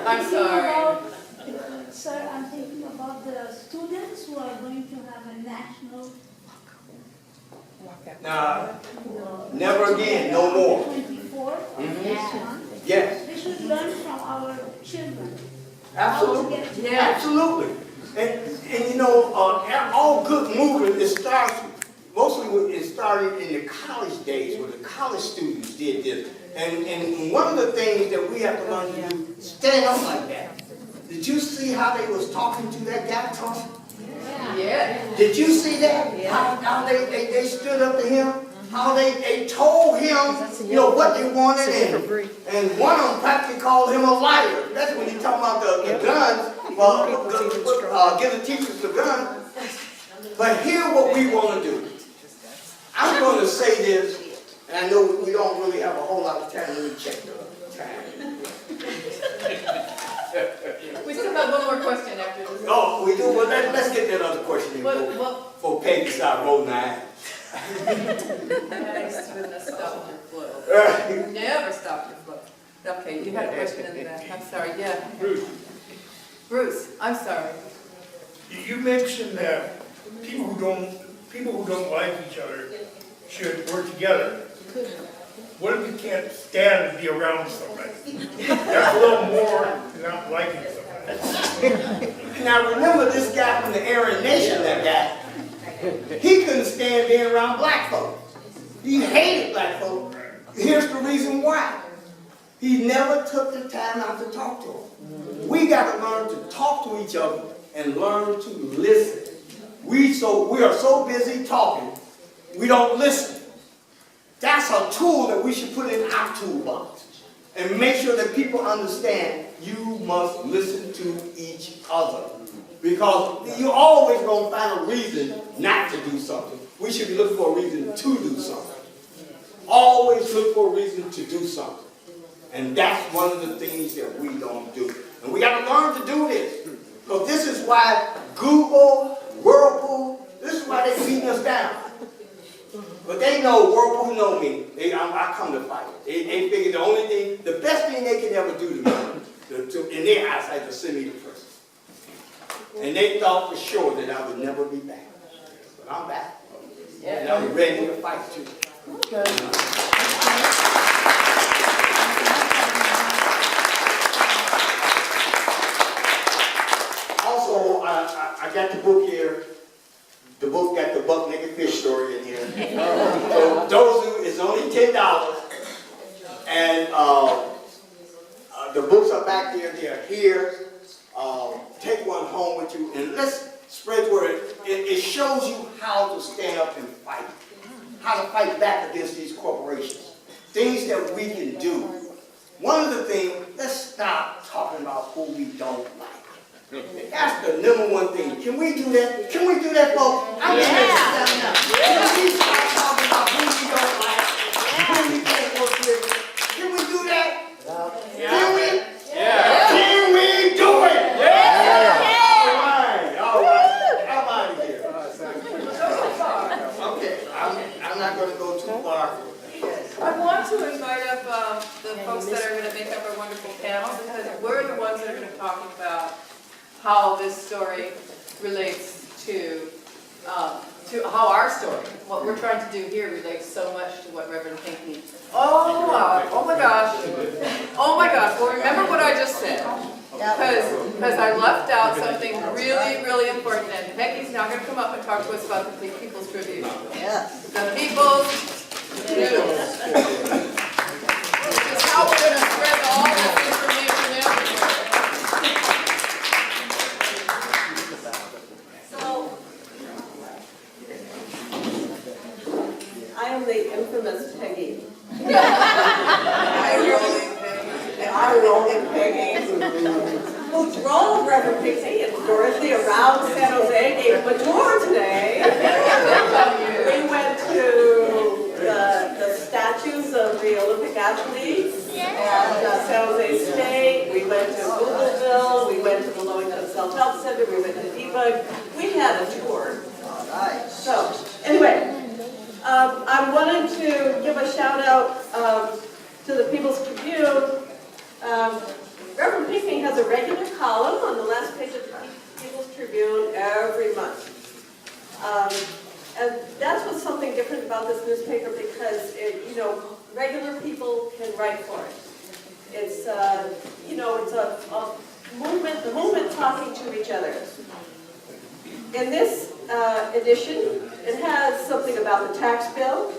I'm sorry. Sir, I'm thinking about the students who are going to have a national. Now, never again, no more. 24 next month. Yes, They should learn from our children. absolutely, How to get absolutely. And you know, all good movement, it starts, mostly it started in the college days where the college students did this. And one of the things that we have to learn to do, stand up like that. Did you see how they was talking to that guy, Trump? Yeah. Did you see that? How they stood up to him? How they told him, you know, what they wanted, and one of them practically called him a liar. That's when he talking about the guns. Well, give the teachers the gun. But here's what we want to do. I'm going to say this, and I know we don't really have a whole lot of time. Let me check the time. We still have one more question after this. Oh, we do? Well, let's get that other question in before Peggy start rolling her eyes. Nice, goodness, stop your flow. Never stop your flow. Okay, you had a question in the back. I'm sorry, yeah. Bruce, I'm sorry. You mentioned that people who don't like each other should work together. What if you can't stand to be around somebody? That's a little more than not liking somebody. Now remember this guy from the Aryan Nation, that guy. He couldn't stand being around black folk. He hated black folk. Here's the reason why. He never took the time out to talk to them. We got to learn to talk to each other and learn to listen. We are so busy talking, we don't listen. That's a tool that we should put in our toolbox and make sure that people understand you must listen to each other. Because you're always going to find a reason not to do something. We should be looking for a reason to do something. Always look for a reason to do something. And that's one of the things that we don't do. And we got to learn to do this. Because this is why Google, Whirlpool, this is why they're beating us down. But they know, Whirlpool know me. I come to fight. They figure the best thing they can ever do to me, in their eyesight, is send me to prison. And they thought for sure that I would never be back. But I'm back. And I'm ready to fight too. Also, I got the book here. The book got the buck naked fish story in here. So those who, it's only $10. And the books are back there. They are here. Take one home with you and let's spread the word. It shows you how to stand up and fight. How to fight back against these corporations. Things that we can do. One of the things, let's stop talking about who we don't like. That's the number one thing. Can we do that? Can we do that, folks? I'm just standing up. Can we stop talking about who we don't like, who we can't work with? Can we do that? Can we? Yeah. Can we do it? Yeah. All right. I'm out of here. Okay, I'm not going to go too far. I want to invite up the folks that are going to make up our wonderful panel because we're the ones that are going to talk about how this story relates to how our story, what we're trying to do here relates so much to what Reverend Pinkney. Oh my gosh. Well, remember what I just said. Because I left out something really, really important. And Peggy's now going to come up and talk to us about the People's Tribune. Yes. The People's Tribune. Which is how we're going to spread all this information everywhere. I am the infamous Peggy. I rolling Peggy. Who drove Reverend Pinkney and Dorothy around San Jose, gave a tour today. We went to the statues of the Olympic athletes at San Jose State. We went to Googleville. We went to the Low-Income Self-Help Center. We went to Debug. We had a tour. So, anyway. I wanted to give a shout out to the People's Tribune Reverend Pinkney has a regular column on the last page of the People's Tribune every month. And that's what's something different about this newspaper because regular people can write for it. It's, it's a movement, the movement talking to each other. In this edition, it has something about the tax bill,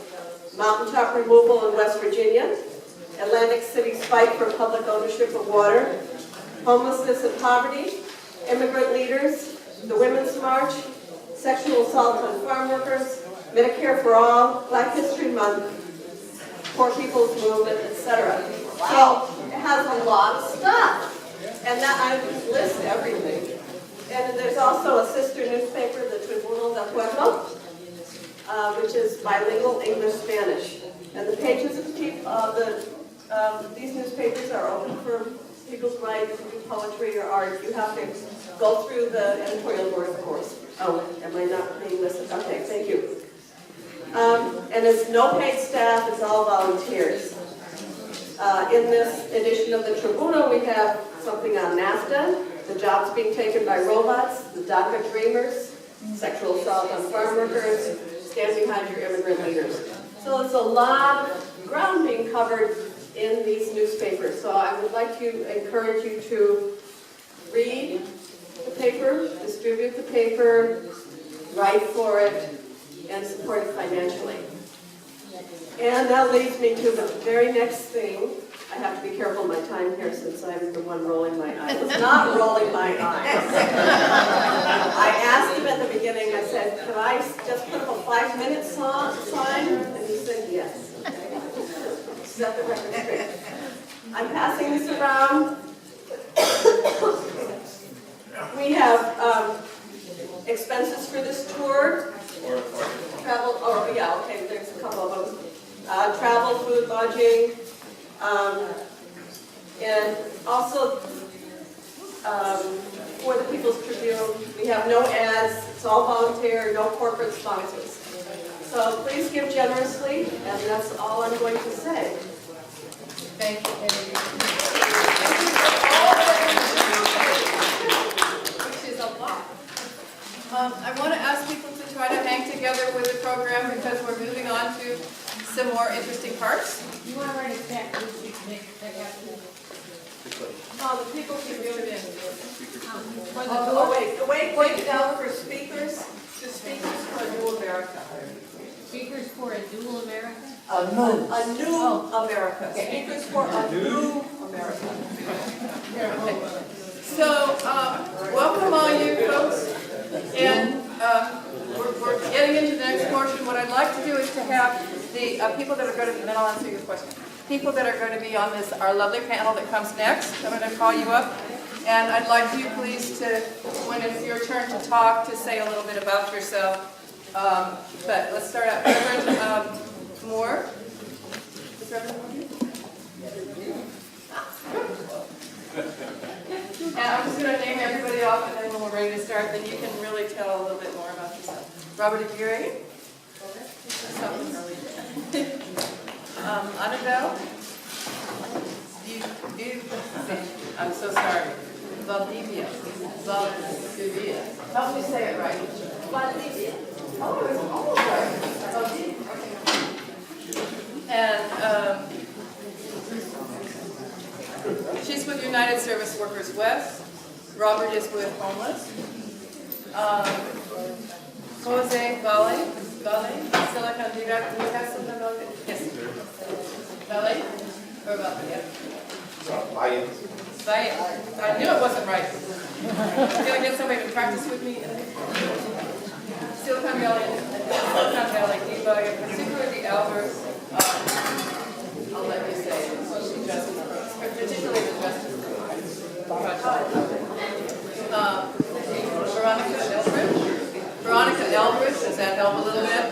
mountaintop removal in West Virginia, Atlantic City's fight for public ownership of water, homelessness and poverty, immigrant leaders, the Women's March, sexual assault on farm workers, Medicare for all, Black History Month, Poor People's Movement, etc. Wow. So it has a lot of stuff. And that I list everything. And there's also a sister newspaper, the Tribunal del Pueblo, which is bilingual English-Spanish. And the pages of these newspapers are open for people's right to do poetry or art. You have to go through the editorial board, of course. Oh, am I not being listed? Okay, thank you. And it's no paid staff, it's all volunteers. In this edition of the Tribunal, we have something on NAFTA, the jobs being taken by robots, the DACA dreamers, sexual assault on farm workers, stand behind your immigrant leaders. So it's a lot of ground being covered in these newspapers. So I would like to encourage you to read the paper, distribute the paper, write for it, and support it financially. And that leads me to the very next thing. I have to be careful of my time here since I'm the one rolling my eyes. I was not rolling my eyes. I asked him at the beginning, I said, can I just put up a 5-minute sign? And he said yes. Set the record straight. I'm passing this around. We have expenses for this tour. Travel, oh yeah, okay, there's a couple of them. Travel, food, lodging, and also for the People's Tribune, we have no ads, it's all volunteer, no corporate sponsors. So please give generously, and that's all I'm going to say. Thank you, Kennedy. Which is a lot. I want to ask people to try to hang together with the program because we're moving on to some more interesting parts. You want to write it back? The People's Tribune. Oh, wait, the way it breaks down for speakers, to speakers for a new America. Speakers for a dual America? A new America. Speakers for a new America. So, welcome all you folks. And we're getting into the next portion. What I'd like to do is to have the people that are going to, and then I'll answer your question. People that are going to be on this, our lovely panel that comes next. I'm going to call you up. And I'd like you please to, when it's your turn to talk, to say a little bit about yourself. But let's start out. Reverend Moore. Is Reverend Moore here? And I'm just going to name everybody off, and then when we're ready to start, then you can really tell a little bit more about yourself. Robert Aguirre. Annabelle. I'm so sorry. Valdivia. Valdivia. Help me say it right. Valdivia. Oh, it's almost right. Valdivia. And she's with United Service Workers West. Robert is with Homeless. Jose Valle, Silicon Direct. Do you have something about it? Yes. Valle? Or about yeah. Valle. I knew it wasn't right. Can I get somebody to practice with me? Silicon Valley debug, and particularly the elders. I'll let you say social justice, particularly the justice Veronica Eldridge, does that help a little bit?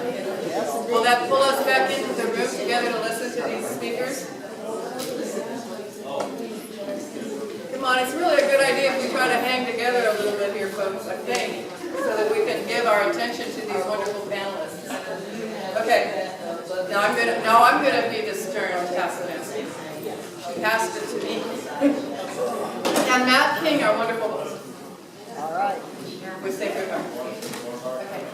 Will that pull us back into the room together to listen to these speakers? Come on, it's really a good idea if we try to hang together a little bit here, folks, I think, so that we can give our attention to these wonderful panelists. Okay, now I'm gonna be the stern taskmaster. passed it to me. And Matt King, our wonderful host. All right. With Sacred Heart. Okay.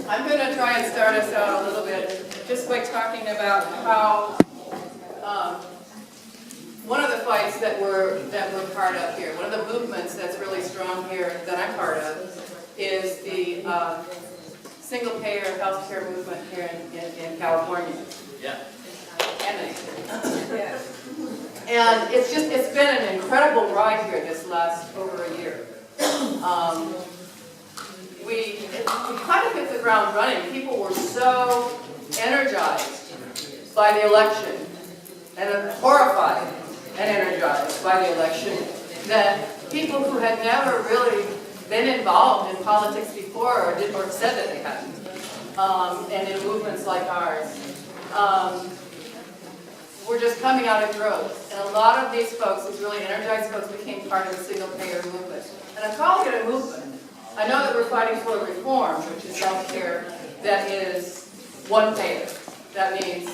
I'm going to try and start us out a little bit just by talking about how one of the fights that we're part of here, one of the movements that's really strong here that I'm part of, is the single-payer health care movement here in California. Yeah. And it's been an incredible ride here this last over a year. We kind of hit the ground running. People were so energized by the election and horrified and energized by the election that people who had never really been involved in politics before or said that they hadn't, and in movements like ours, were just coming out in droves. And a lot of these folks, these really energized folks, became part of the single-payer movement. And I'm calling it a movement. I know that we're fighting for a reform, which is health care that is one payer. That means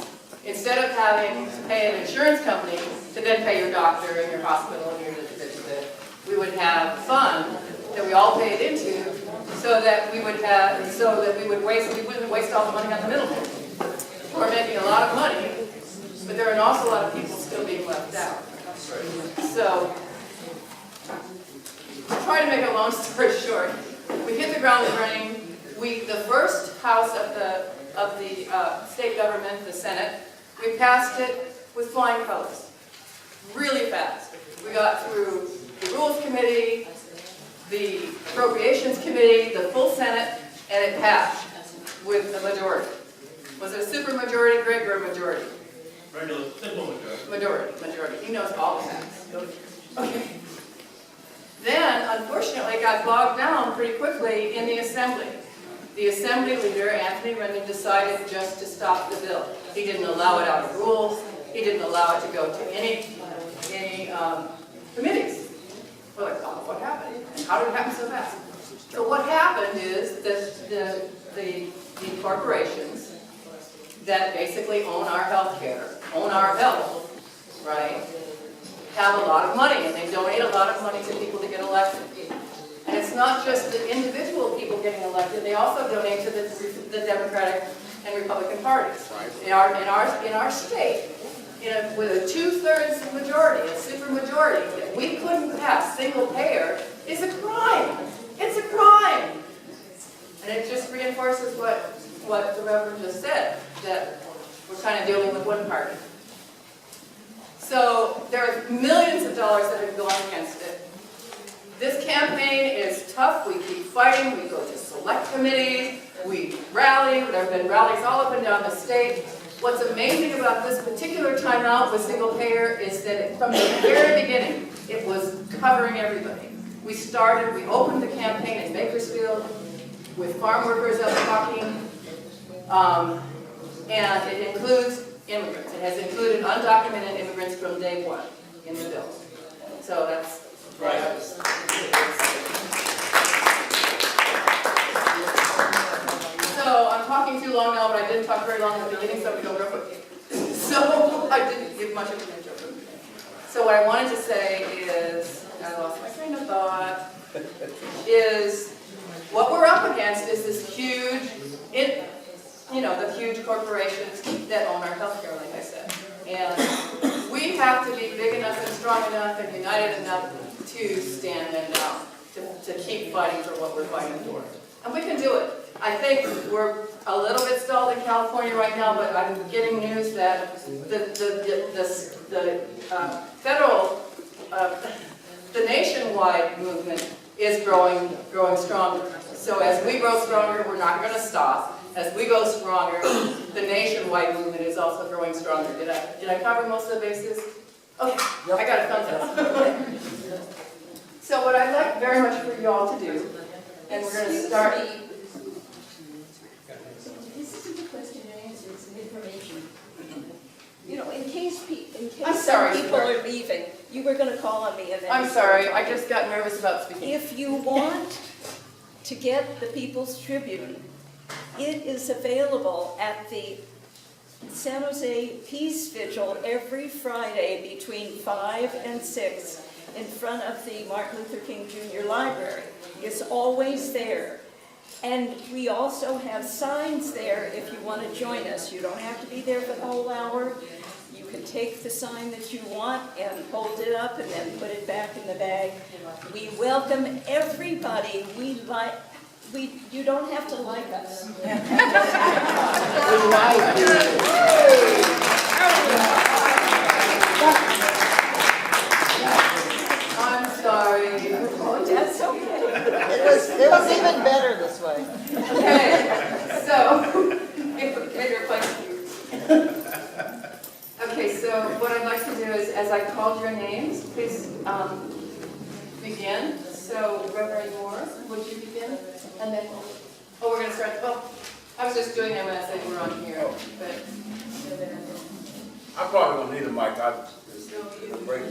instead of having to pay an insurance company to then pay your doctor and your hospital and your we would have a fund that we all paid into so that we wouldn't waste all the money on the middleman. We're making a lot of money, but there are an awful lot of people still being left out. So, to try to make a long story short, we hit the ground running. The first house of the state government, the Senate, we passed it with flying colors, really fast. We got through the Rules Committee, the Appropriations Committee, the full Senate, and it passed with a majority. Was it a super majority, Greg, or a majority? Regular, simple majority. Majority. He knows all the facts. Okay. Then, unfortunately, it got bogged down pretty quickly in the Assembly. The Assembly leader, Anthony Rendon, decided just to stop the bill. He didn't allow it out of rules. He didn't allow it to go to any committees. We're like, oh, what happened? And how did it happen so fast? So what happened is that the corporations that basically own our health care, own our health, right, have a lot of money, and they donate a lot of money to people to get elected. And it's not just the individual people getting elected, they also donate to the Democratic and Republican parties. In our state, with a 2/3 majority, a super majority, that we couldn't pass single payer is a crime. It's a crime. And it just reinforces what the Reverend just said, that we're kind of dealing with one party. So there are millions of dollars that have gone against it. This campaign is tough. We keep fighting. We go to select committees. We rally. There have been rallies all up and down the state. What's amazing about this particular time out with single payer is that from the very beginning, it was covering everybody. We opened the campaign in Bakersfield with farm workers out talking, and it includes immigrants. It has included undocumented immigrants from day one in the bill. So that's right. So I'm talking too long now, but I didn't talk very long at the beginning, so we go real quick. So I didn't give much of an intro. So what I wanted to say is, I lost my train of thought, is what we're up against is this huge, the huge corporations that own our healthcare, like I said. And we have to be big enough and strong enough and united enough to stand them down, to keep fighting for what we're fighting for. And we can do it. I think we're a little bit stalled in California right now, but I'm getting news that the federal, the nationwide movement is growing stronger. So as we grow stronger, we're not going to stop. As we go stronger, the nationwide movement is also growing stronger. Did I cover most of the bases? Okay, I got a thumbs up. So what I'd like very much for you all to do, and we're going to start. This isn't a question and answer, it's an information. In case I'm sorry, some people are leaving, you were going to call on me and then... I'm sorry, I just got nervous about speaking. If you want to get the People's Tribune, it is available at the San Jose Peace Vigil every Friday between 5 and 6 in front of the Martin Luther King Jr. Library. It's always there. And we also have signs there if you want to join us. You don't have to be there for the whole hour. You can take the sign that you want and hold it up and then put it back in the bag. We welcome everybody. You don't have to like us. I'm sorry. Oh, that's okay. It was even better this way. Okay, so, okay, so what I'd like to do is, as I called your names, please begin. So, Reverend Moore, would you begin? And then, we're going to start, I was just doing that when I said we're on here, but. I probably don't need a mic.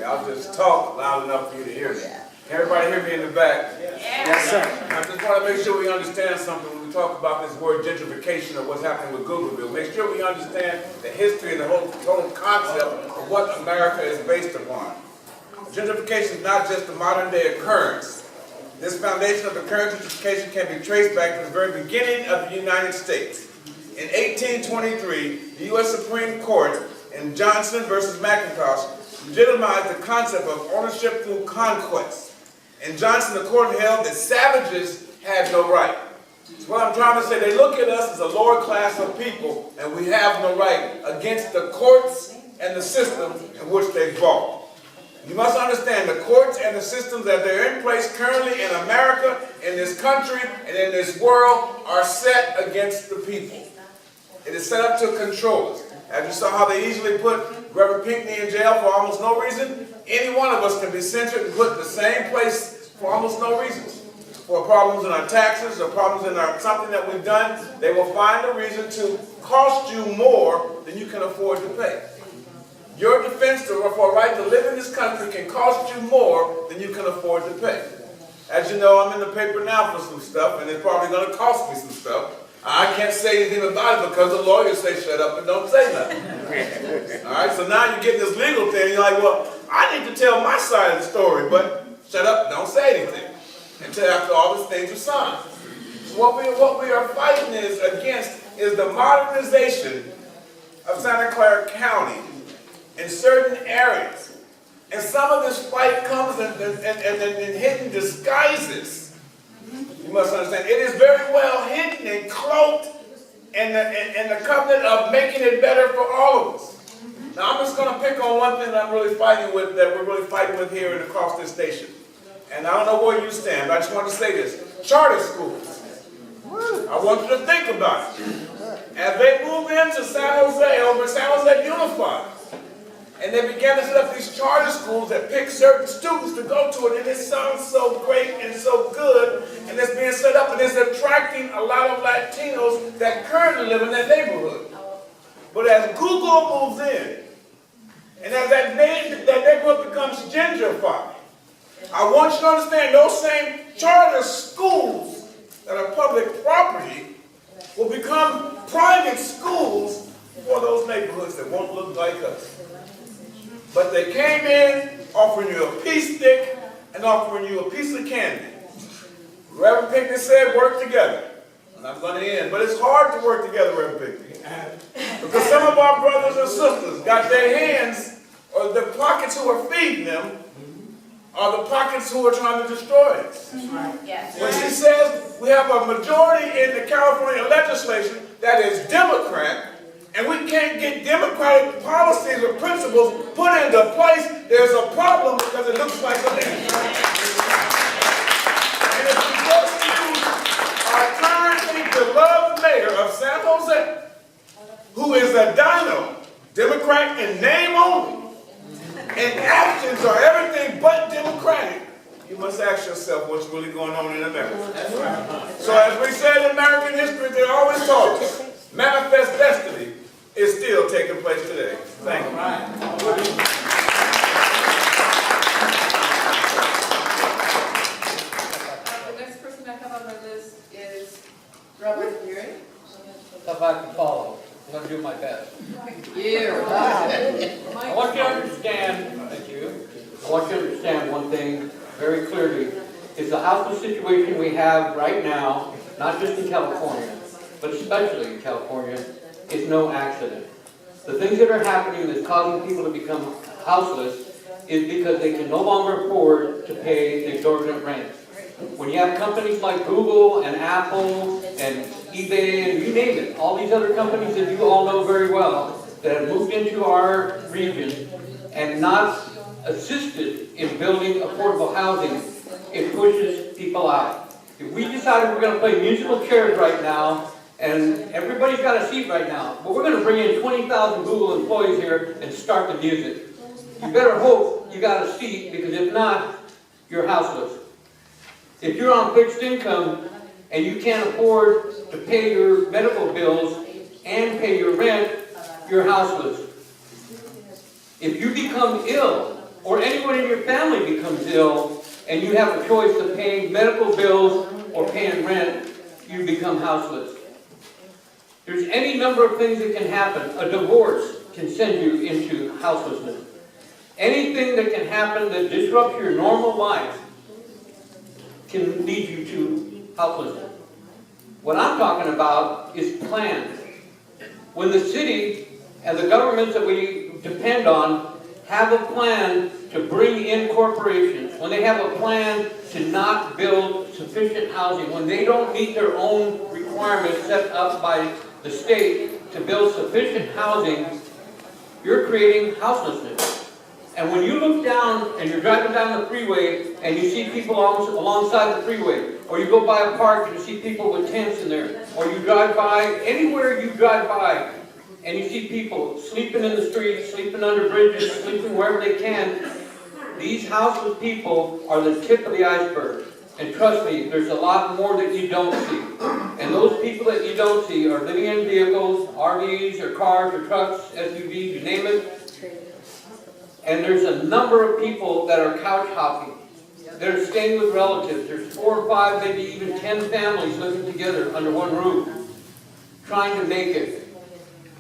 I'll just talk loud enough for you to hear me. Can everybody hear me in the back? Yes, sir. I just want to make sure we understand something when we talk about this word gentrification or what's happening with Googleville. Make sure we understand the history and the whole total concept of what America is based upon. Gentrification is not just a modern day occurrence. This foundation of the current gentrification can be traced back to the very beginning of the United States. In 1823, the U.S. Supreme Court in Johnson versus McIntosh legitimized the concept of ownership through conquest. In Johnson, the court held that savages had no right. So what I'm trying to say, they look at us as a lower class of people, and we have no right against the courts and the system in which they fall. You must understand the courts and the systems that they're in place currently in America, in this country, and in this world are set against the people. It is set up to control us. As you saw how they easily put Reverend Pinkney in jail for almost no reason, any one of us can be censored and put in the same place for almost no reason. For problems in our taxes or problems in something that we've done, they will find a reason to cost you more than you can afford to pay. Your defense for a right to live in this country can cost you more than you can afford to pay. As you know, I'm in the paper now for some stuff, and it's probably going to cost me some stuff. I can't say anything about it because the lawyers say shut up and don't say nothing. All right, so now you're getting this legal thing. You're like, well, I need to tell my side of the story, but shut up, don't say anything until after all these things are signed. So what we are fighting against is the modernization of Santa Clara County in certain areas. And some of this fight comes in hidden disguises. You must understand, it is very well hidden and cloaked in the covenant of making it better for all of us. Now I'm just going to pick on one thing that we're really fighting with here and across this station. And I don't know where you stand, but I just want to say this. Charter schools. I want you to think about it. As they move into San Jose, over San Jose Unified, and they began to set up these charter schools that pick certain students to go to it, and it sounds so great and so good, and it's being set up, and it's attracting a lot of Latinos that currently live in that neighborhood. But as Google moves in, and as that neighborhood becomes gentrified, I want you to understand those same charter schools that are public property will become private schools for those neighborhoods that won't look like us. But they came in offering you a peace stick and offering you a piece of candy. Reverend Pinkney said, work together. And I'm going to end. But it's hard to work together, Reverend Pinkney. Because some of our brothers and sisters got their hands, or the pockets who are feeding them, are the pockets who are trying to destroy us. Yes. When she says we have a majority in the California legislation that is Democrat, and we can't get democratic policies or principles put into place, there's a problem because it looks like a lead. And if we just use our currently beloved mayor of San Jose, who is a dino, Democrat in name only, and actions are everything but democratic, you must ask yourself what's really going on in America. That's right. So as we said in American history, they always taught us, manifest destiny is still taking place today. Thank you. The next person I have on my list is Robert Geary. If I can follow. I'm gonna do my best. Yeah. I want you to understand, thank you, I want you to understand one thing very clearly. Is the houseless situation we have right now, not just in California, but especially in California, is no accident. The things that are happening that's causing people to become houseless is because they can no longer afford to pay the exorbitant rent. When you have companies like Google and Apple and eBay and you name it, all these other companies that you all know very well that have moved into our region and not assisted in building affordable housing, it pushes people out. If we decided we're going to play musical chairs right now, and everybody's got a seat right now, but we're going to bring in 20,000 Google employees here and start the music. You better hope you got a seat, because if not, you're houseless. If you're on fixed income and you can't afford to pay your medical bills and pay your rent, you're houseless. If you become ill, or anyone in your family becomes ill, and you have a choice of paying medical bills or paying rent, you become houseless. There's any number of things that can happen. A divorce can send you into houselessness. Anything that can happen that disrupts your normal life can lead you to houselessness. What I'm talking about is plans. When the city and the governments that we depend on have a plan to bring in corporations, when they have a plan to not build sufficient housing, when they don't meet their own requirements set up by the state to build sufficient housing, you're creating houselessness. And when you look down and you're driving down the freeway and you see people alongside the freeway, or you go by a park and you see people with tents in there, or you drive by, anywhere you drive by, and you see people sleeping in the streets, sleeping under bridges, sleeping wherever they can, these houseless people are the tip of the iceberg. And trust me, there's a lot more that you don't see. And those people that you don't see are living in vehicles, RVs or cars or trucks, SUVs, you name it. And there's a number of people that are couch hopping. They're staying with relatives. There's 4 or 5, maybe even 10 families living together under one roof, trying to make it.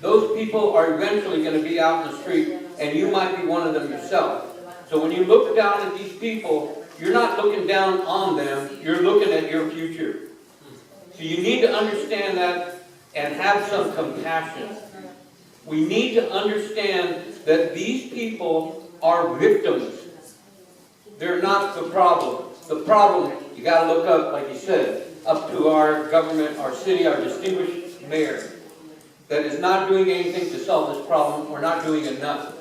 Those people are eventually going to be out in the street, and you might be one of them yourself. So when you look down at these people, you're not looking down on them, you're looking at your future. So you need to understand that and have some compassion. We need to understand that these people are victims. They're not the problem. The problem, you got to look up, like you said, up to our government, our city, our distinguished mayor, that is not doing anything to solve this problem or not doing enough.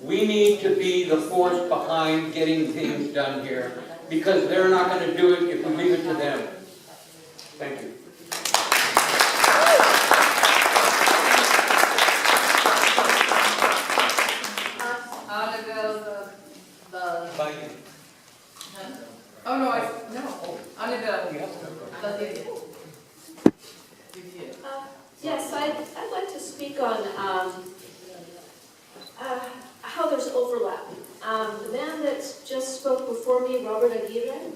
We need to be the force behind getting things done here, because they're not going to do it if we leave it to them. Thank you. I'm gonna go the Thank you. oh no, I'm gonna go Yes, I'd like to speak on how there's overlap. The man that just spoke before me, Robert Aguirre,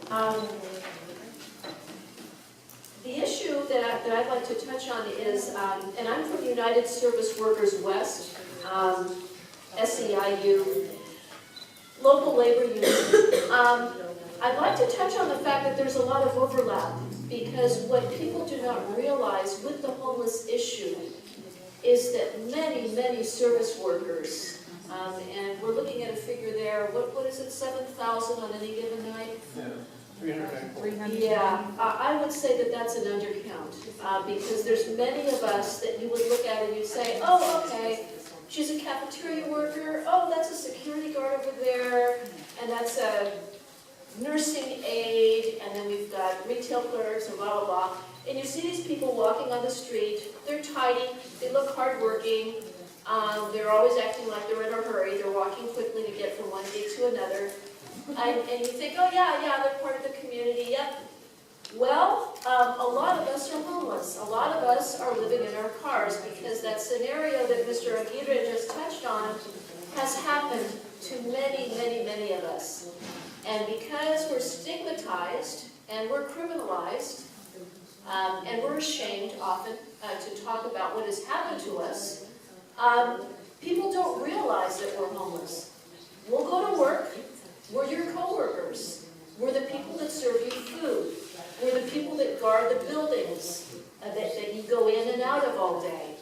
the issue that I'd like to touch on is, and I'm from United Service Workers West, SEIU, local labor union. I'd like to touch on the fact that there's a lot of overlap, because what people do not realize with the homeless issue is that many, many service workers, and we're looking at a figure there, what is it, 7,000 on any given night? Yeah, 300. Yeah, I would say that that's an undercount, because there's many of us that you would look at and you'd say, oh, okay, she's a cafeteria worker, oh, that's a security guard over there, and that's a nursing aide, and then we've got retail clerks and blah, blah, blah. And you see these people walking on the street, they're tidy, they look hardworking, they're always acting like they're in a hurry, they're walking quickly to get from one gate to another. And you think, oh yeah, they're part of the community, yep. Well, a lot of us are homeless. A lot of us are living in our cars, because that scenario that Mr. Aguirre just touched on has happened to many, many, many of us. And because we're stigmatized and we're criminalized, and we're ashamed often to talk about what has happened to us. People don't realize that we're homeless. We'll go to work, we're your coworkers, we're the people that serve you food, we're the people that guard the buildings that you go in and out of all day.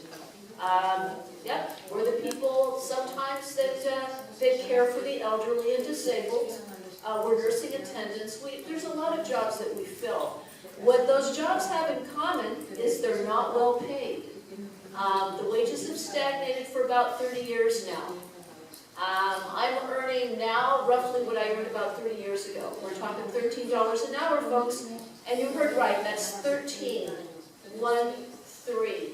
Yep, we're the people sometimes that care for the elderly and disabled. We're nursing attendants. There's a lot of jobs that we fill. What those jobs have in common is they're not well paid. The wages have stagnated for about 30 years now. I'm earning now roughly what I earned about 30 years ago. We're talking $13 an hour, folks, and you heard right, that's 13. 1, 3.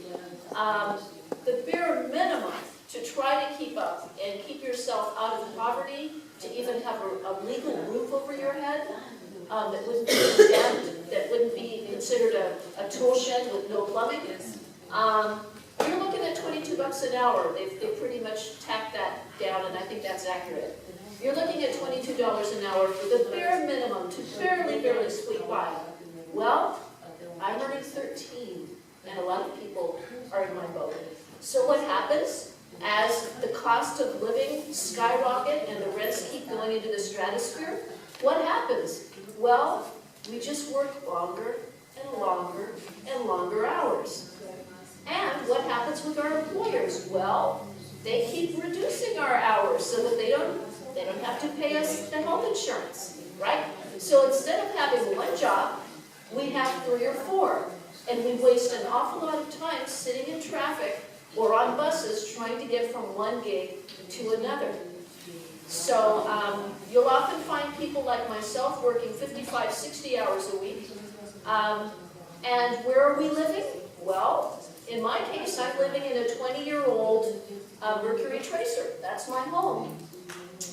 The bare minimum to try to keep up and keep yourself out of poverty, to even have a legal roof over your head, that wouldn't be exempt, that wouldn't be considered a tool shed with no plumbing. You're looking at $22 an hour. They've pretty much tacked that down, and I think that's accurate. You're looking at $22 an hour for the bare minimum to barely squeak by. Well, I'm earning 13, and a lot of people are in my boat. So what happens? As the cost of living skyrocket and the rents keep going into the stratosphere, what happens? Well, we just work longer and longer and longer hours. And what happens with our employers? Well, they keep reducing our hours so that they don't have to pay us the health insurance, right? So instead of having one job, we have 3 or 4. And we waste an awful lot of time sitting in traffic or on buses trying to get from one gig to another. So you'll often find people like myself working 55, 60 hours a week. And where are we living? Well, in my case, I'm living in a 20-year-old Mercury Tracer. That's my home.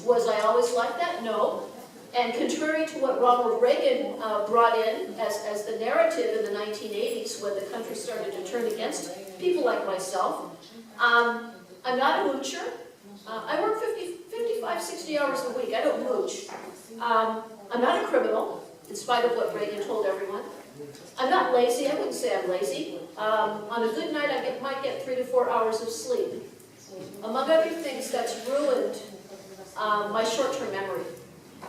Was I always like that? No. And contrary to what Ronald Reagan brought in as the narrative in the 1980s when the country started to turn against people like myself, I'm not a moocher. I work 55, 60 hours a week. I don't mooch. I'm not a criminal, in spite of what Reagan told everyone. I'm not lazy. I wouldn't say I'm lazy. On a good night, I might get 3 to 4 hours of sleep. Among other things, that's ruined my short-term memory.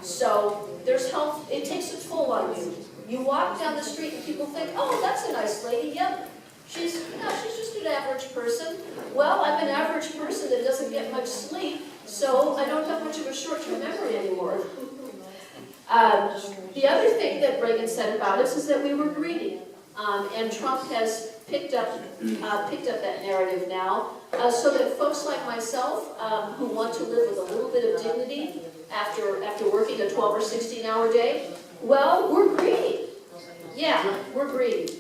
So there's health, it takes its toll on you. You walk down the street and people think, oh, that's a nice lady, yep. She's just an average person. Well, I'm an average person that doesn't get much sleep, so I don't have much of a short-term memory anymore. The other thing that Reagan said about us is that we were greedy. And Trump has picked up that narrative now, so that folks like myself who want to live with a little bit of dignity after working a 12 or 16-hour day, well, we're greedy. Yeah, we're greedy.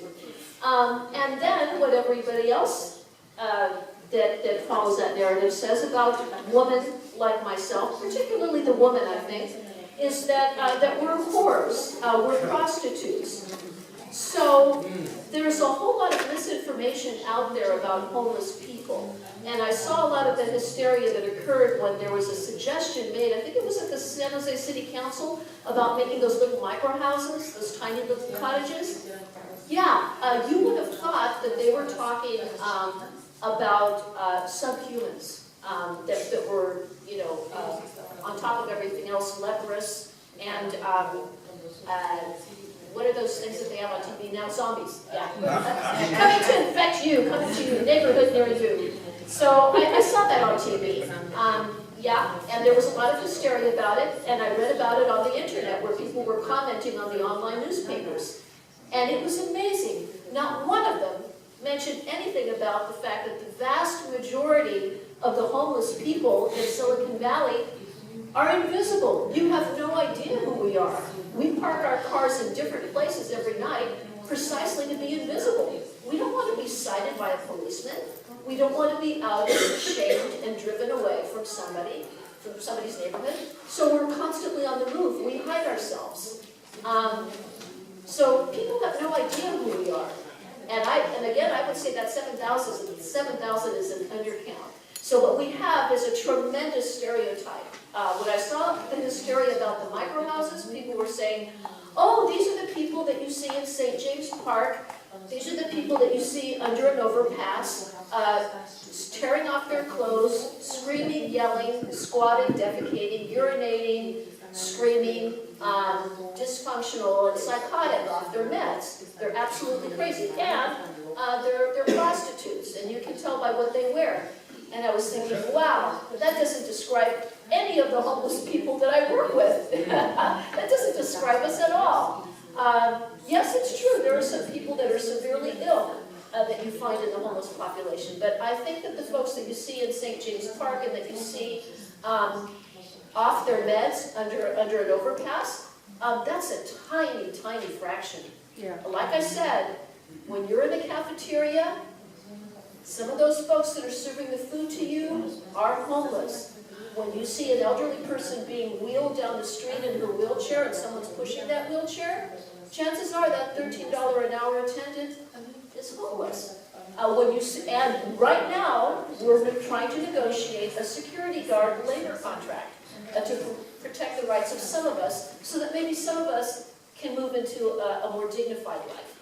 And then what everybody else that follows that narrative says about women like myself, particularly the woman, I think, is that we're whores, we're prostitutes. So there's a whole lot of misinformation out there about homeless people. And I saw a lot of the hysteria that occurred when there was a suggestion made, I think it was at the San Jose City Council, about making those little micro houses, those tiny little cottages. Yeah, you would have thought that they were talking about subhumans that were, on top of everything else, leprous and what are those things that they have on TV now? Zombies. Yeah. Coming to infect you, coming to your neighborhood near you. So I saw that on TV. Yeah, and there was a lot of hysteria about it, and I read about it on the internet where people were commenting on the online newspapers. And it was amazing. Not one of them mentioned anything about the fact that the vast majority of the homeless people in Silicon Valley are invisible. You have no idea who we are. We park our cars in different places every night precisely to be invisible. We don't want to be sighted by a policeman. We don't want to be outed, shamed, and driven away from somebody's neighborhood. So we're constantly on the move. We hide ourselves. So people have no idea who we are. And again, I would say that 7,000 is an undercount. So what we have is a tremendous stereotype. When I saw the hysteria about the microhouses, people were saying, oh, these are the people that you see in St. James Park These are the people that you see under an overpass, tearing off their clothes, screaming, yelling, squatting, defecating, urinating, screaming, dysfunctional and psychotic off their meds. They're absolutely crazy. And they're prostitutes, and you can tell by what they wear. And I was thinking, wow, that doesn't describe any of the homeless people that I work with. That doesn't describe us at all. Yes, it's true, there are some people that are severely ill that you find in the homeless population, but I think that the folks that you see in St. James Park and that you see off their meds under an overpass, that's a tiny, tiny fraction. Yeah. Like I said, when you're in the cafeteria, some of those folks that are serving the food to you are homeless. When you see an elderly person being wheeled down the street in her wheelchair and someone's pushing that wheelchair, chances are that $13 an hour attendant is homeless. And right now, we're trying to negotiate a security guard labor contract to protect the rights of some of us, so that maybe some of us can move into a more dignified life.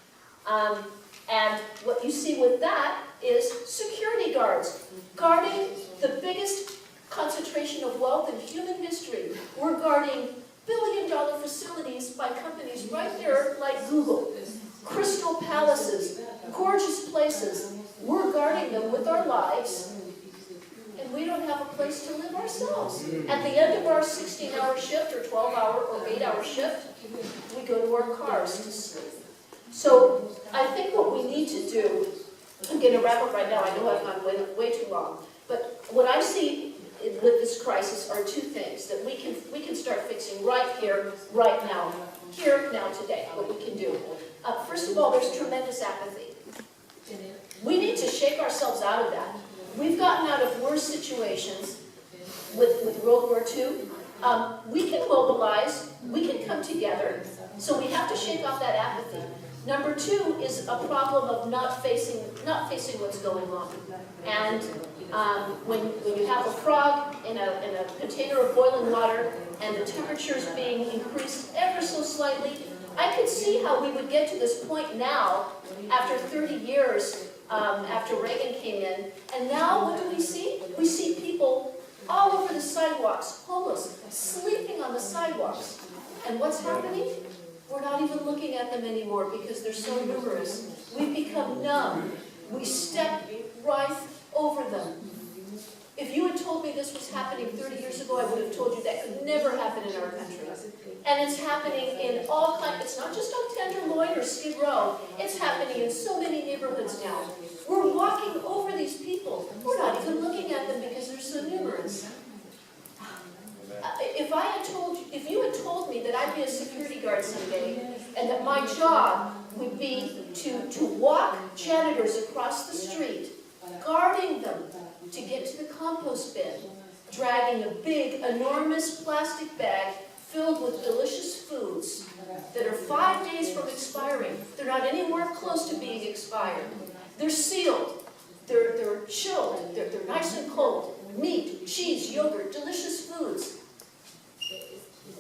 And what you see with that is security guards guarding the biggest concentration of wealth in human history. We're guarding billion-dollar facilities by companies right there like Google, crystal palaces, gorgeous places. We're guarding them with our lives, and we don't have a place to live ourselves. At the end of our 16-hour shift or 12-hour or 8-hour shift, we go to our cars to sleep. So I think what we need to do, I'm going to wrap up right now, I know I've gone way too long, but what I see with this crisis are two things that we can start fixing right here, right now, today, what we can do. First of all, there's tremendous apathy. We need to shake ourselves out of that. We've gotten out of worse situations with World War II. We can mobilize, we can come together, so we have to shake off that apathy. Number two is a problem of not facing what's going on. And when you have a frog in a container of boiling water and the temperature is being increased ever so slightly, I could see how we would get to this point now, after 30 years after Reagan came in, and now what do we see? We see people all over the sidewalks, homeless, sleeping on the sidewalks. And what's happening? We're not even looking at them anymore because they're so numerous. We've become numb. We step right over them. If you had told me this was happening 30 years ago, I would have told you that could never happen in our country. And it's happening in all kinds, it's not just on Tenderloin or Skid Row, it's happening in so many neighborhoods now. We're walking over these people. We're not even looking at them because they're so numerous. If you had told me that I'd be a security guard someday, and that my job would be to walk janitors across the street, guarding them to get to the compost bin, dragging a big, enormous plastic bag filled with delicious foods that are 5 days from expiring. They're not anywhere close to being expired. They're sealed. They're chilled. They're nice and cold. Meat, cheese, yogurt, delicious foods.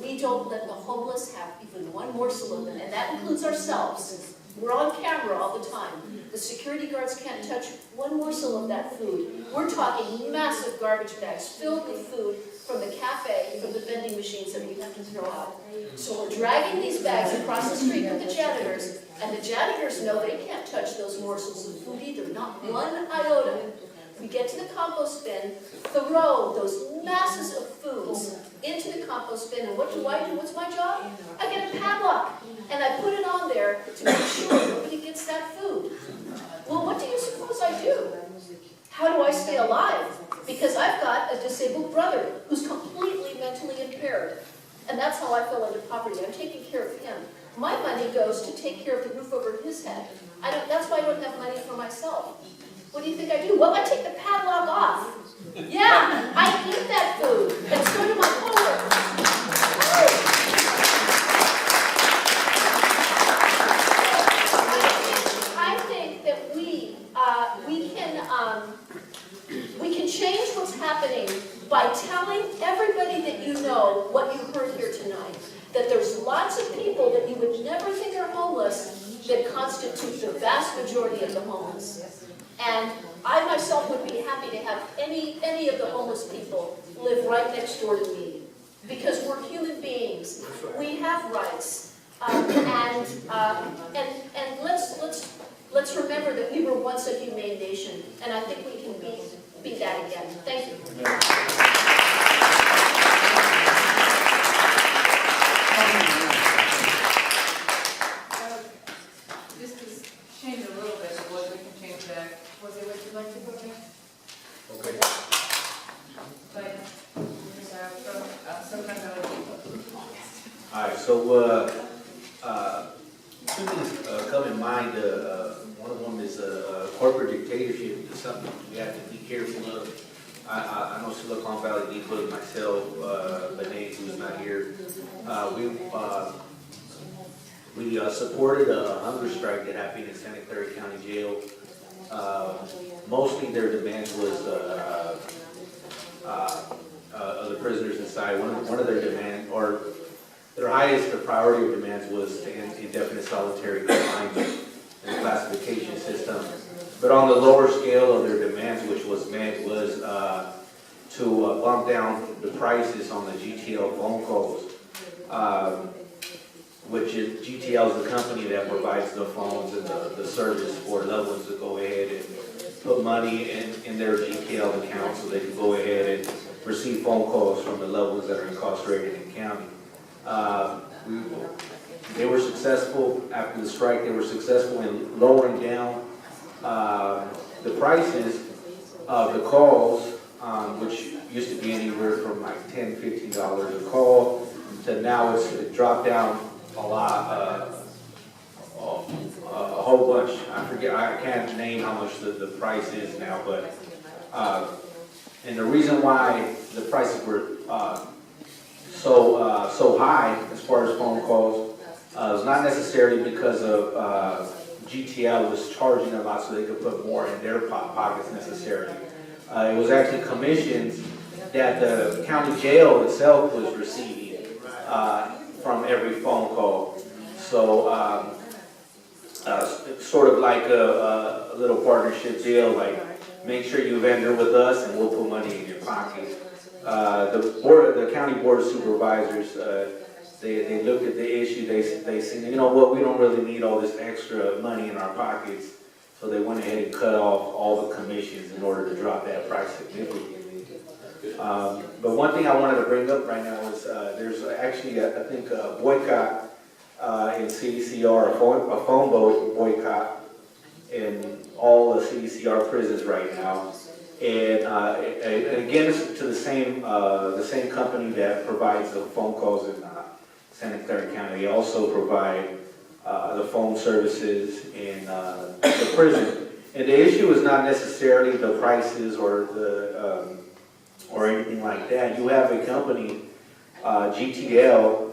We don't let the homeless have even one morsel of them, and that includes ourselves. We're on camera all the time. The security guards can't touch one morsel of that food. We're talking massive garbage bags filled with food from the cafe, from the vending machines that we have to throw out. So we're dragging these bags across the street with the janitors, and the janitors know they can't touch those morsels of food either, not one iota. We get to the compost bin, throw those masses of foods into the compost bin, and what do? What's my job? I get a padlock, and I put it on there to make sure nobody gets that food. Well, what do you suppose I do? How do I stay alive? Because I've got a disabled brother who's completely mentally impaired, and that's how I fell into poverty. I'm taking care of him. My money goes to take care of the roof over his head. That's why I don't have money for myself. What do you think I do? Well, I take the padlock off. Yeah, I eat that food, and so do my coworkers. I think that we can change what's happening by telling everybody that you know what you heard here tonight. That there's lots of people that you would never think are homeless that constitute the vast majority of the homeless. And I myself would be happy to have any of the homeless people live right next door to me, because we're human beings. We have rights, and let's remember that we were once a humane nation, and I think we can be that again. Thank you. Just to change a little bit of what we can change back. Was it what you'd like to go back? Okay. Like, sometimes I would All right, so two things come in mind. One of them is corporate dictatorship. It's something we have to be careful of. I know Silicon Valley Depot, myself, Benet, who's not here. We supported a hunger strike that happened in Santa Clara County Jail. Mostly their demand was of the prisoners inside. One of their demands, or their highest priority of demands, was to end indefinite solitary confinement in the classification system. But on the lower scale of their demands, which was meant, was to bump down the prices on the GTL phone calls, which is, GTL is the company that provides the phones and the service for loved ones to go ahead and put money in their GTL account so they can go ahead and receive phone calls from the loved ones that are incarcerated in the county. They were successful after the strike. They were successful in lowering down the prices of the calls, which used to be anywhere from like $10, $15 a call, to now it's dropped down a lot, a whole bunch. I can't name how much the price is now, but and the reason why the prices were so high as far as phone calls was not necessarily because of GTL was charging a lot so they could put more in their pockets necessarily. It was actually commissions that the county jail itself was receiving from every phone call. So it's sort of like a little partnership deal, like make sure you vendor with us and we'll put money in your pocket. The county board of supervisors, they looked at the issue. They said, you know what, we don't really need all this extra money in our pockets. So they went ahead and cut off all the commissions in order to drop that price significantly. But one thing I wanted to bring up right now is there's actually, I think, a boycott in CDCR, a phone boycott in all the CDCR prisons right now. And again, it's to the same company that provides the phone calls in Santa Clara County. They also provide the phone services in the prison. And the issue is not necessarily the prices or anything like that. You have a company, GTL,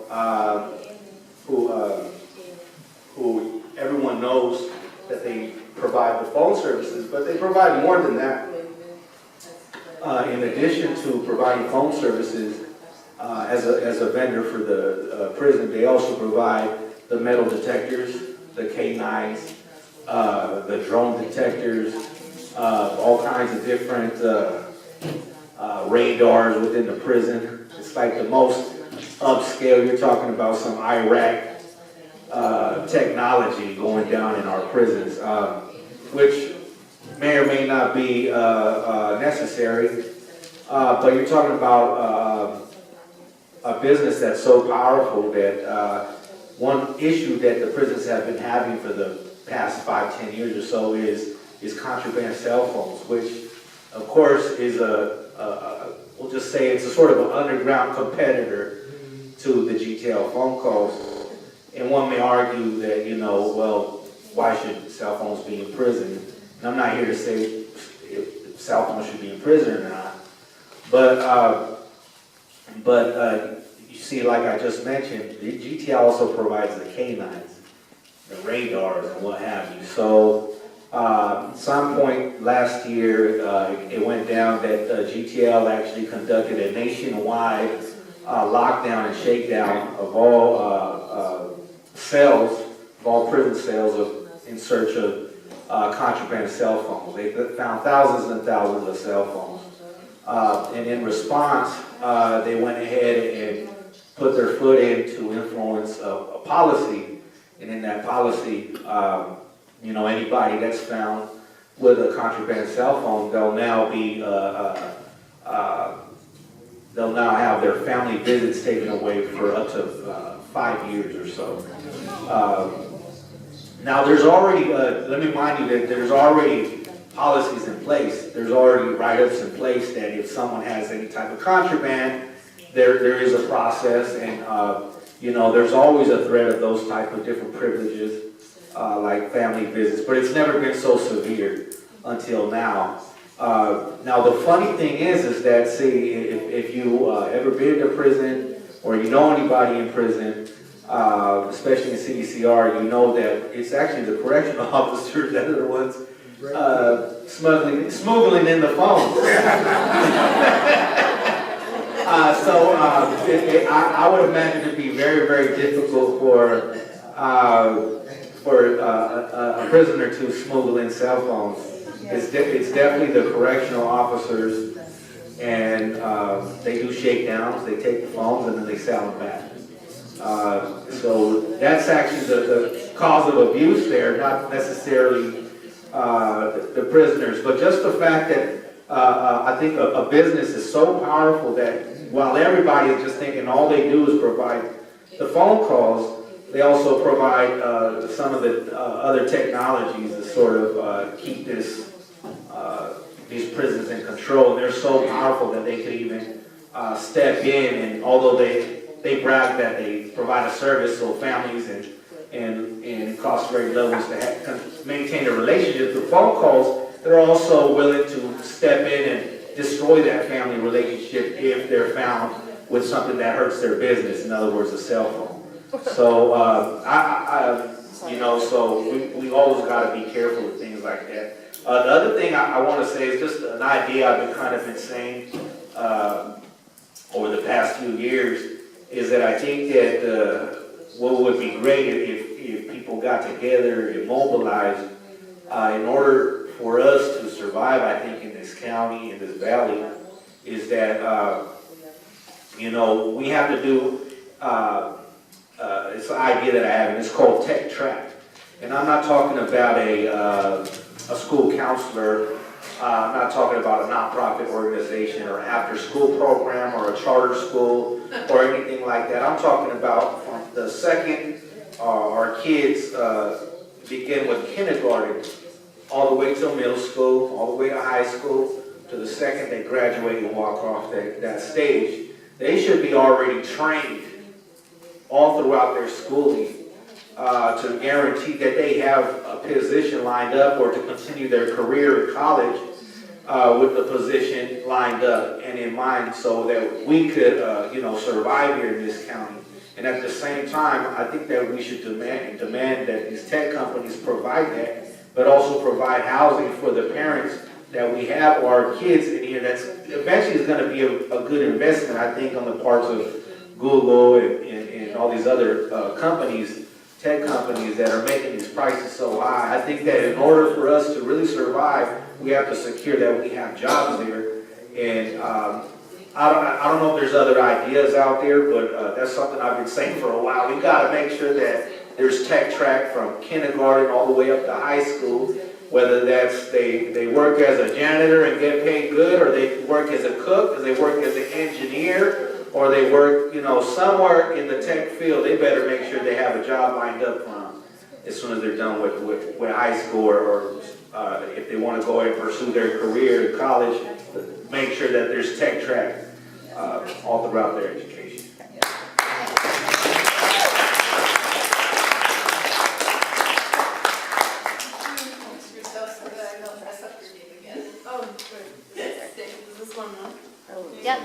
who everyone knows that they provide the phone services, but they provide more than that. In addition to providing phone services as a vendor for the prison, they also provide the metal detectors, the K9s, the drone detectors, all kinds of different radars within the prison. It's like the most upscale. You're talking about some Iraq technology going down in our prisons, which may or may not be necessary, but you're talking about a business that's so powerful that one issue that the prisons have been having for the past 5-10 years or so is contraband cell phones, which of course is we'll just say it's a sort of an underground competitor to the GTL phone calls. And one may argue that, you know, well, why should cell phones be in prison? And I'm not here to say if cell phones should be in prison or not, but you see, like I just mentioned, the GTL also provides the K9s, the radars, and what have you. So, some point last year, it went down that GTL actually conducted a nationwide lockdown and shakedown of all cells all prison cells in search of contraband cell phones. They found thousands and thousands of cell phones. And in response, they went ahead and put their foot in to influence a policy. And in that policy, anybody that's found with a contraband cell phone, they'll now have their family visits taken away for up to 5 years or so. Now there's already, let me remind you that there's already policies in place. There's already write-ups in place that if someone has any type of contraband, there is a process, and there's always a threat of those type of different privileges, like family visits, but it's never been so severe until now. Now the funny thing is that, see, if you ever been to prison or you know anybody in prison, especially in CDCR, you know that it's actually the correctional officers that are the ones smuggling in the phones. I would imagine it'd be very, very difficult for a prisoner to smuggle in cell phones. It's definitely the correctional officers, and they do shakedowns. They take the phones and then they sell them back. So that's actually the cause of abuse there, not necessarily the prisoners, but just the fact that I think a business is so powerful that while everybody is just thinking all they do is provide the phone calls, they also provide some of the other technologies to sort of keep these prisons in control. And they're so powerful that they could even step in, and although they brag that they provide a service so families and incarcerated levels to maintain a relationship through phone calls, they're also willing to step in and destroy that family relationship if they're found with something that hurts their business. In other words, a cell phone. So so we always got to be careful with things like that. The other thing I want to say is just an idea I've been saying over the past few years is that I think that what would be great if people got together and mobilized in order for us to survive, I think, in this county, in this valley, is that, we have to do, it's an idea that I have, and it's called Tech Track. And I'm not talking about a school counselor, I'm not talking about a nonprofit organization or after-school program or a charter school or anything like that. I'm talking about from the second our kids begin with kindergarten, all the way to middle school, all the way to high school, to the second they graduate and walk off that stage. They should be already trained all throughout their schooling to guarantee that they have a position lined up or to continue their career in college with the position lined up and in mind so that we could, survive here in this county. And at the same time, I think that we should demand that these tech companies provide that, but also provide housing for the parents that we have or our kids in here. That's eventually is going to be a good investment, I think, on the parts of Google and all these other companies, tech companies that are making these prices so high. I think that in order for us to really survive, we have to secure that we have jobs there. And I don't know if there's other ideas out there, but that's something I've been saying for a while. We got to make sure that there's Tech Track from kindergarten all the way up to high school, whether that's they work as a janitor and get paid good, or they work as a cook, or they work as an engineer, or they work, somewhere in the tech field. They better make sure they have a job lined up for them as soon as they're done with high school, or if they want to go and pursue their career in college, make sure that there's Tech Track all throughout their education. Yep.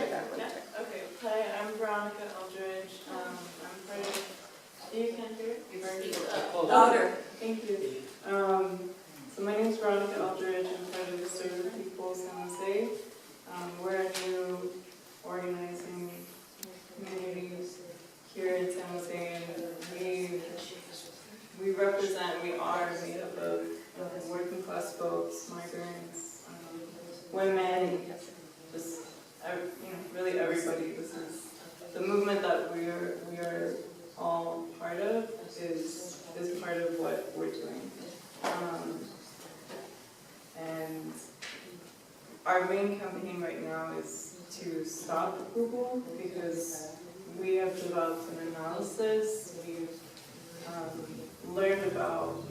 Okay. Hi, I'm Veronica Eldridge. I'm part of. You can hear it? Louder. Thank you. So my name is Veronica Eldridge. I'm part of the Serve the People San Jose. We're a new organizing communities here in San Jose, and we represent women, just really everybody. This is the movement that we are all part of is part of what we're doing. And our main campaign right now is to stop Google because we have developed an analysis. We've learned about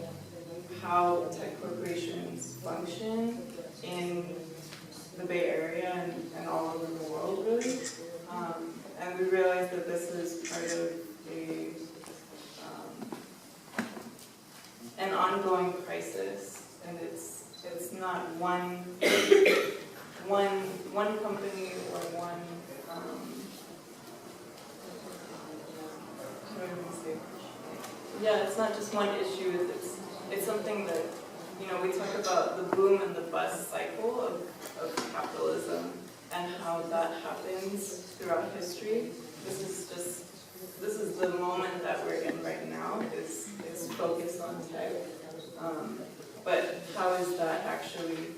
how tech corporations function in the Bay Area and all over the world, really. And we realized that this is part of an ongoing crisis, and it's not one company or one what do we say? Yeah, it's not just one issue. It's something that we talk about the boom and the bust cycle of capitalism and how that happens throughout history. This is the moment that we're in right now. Is focused on tech, but how is that actually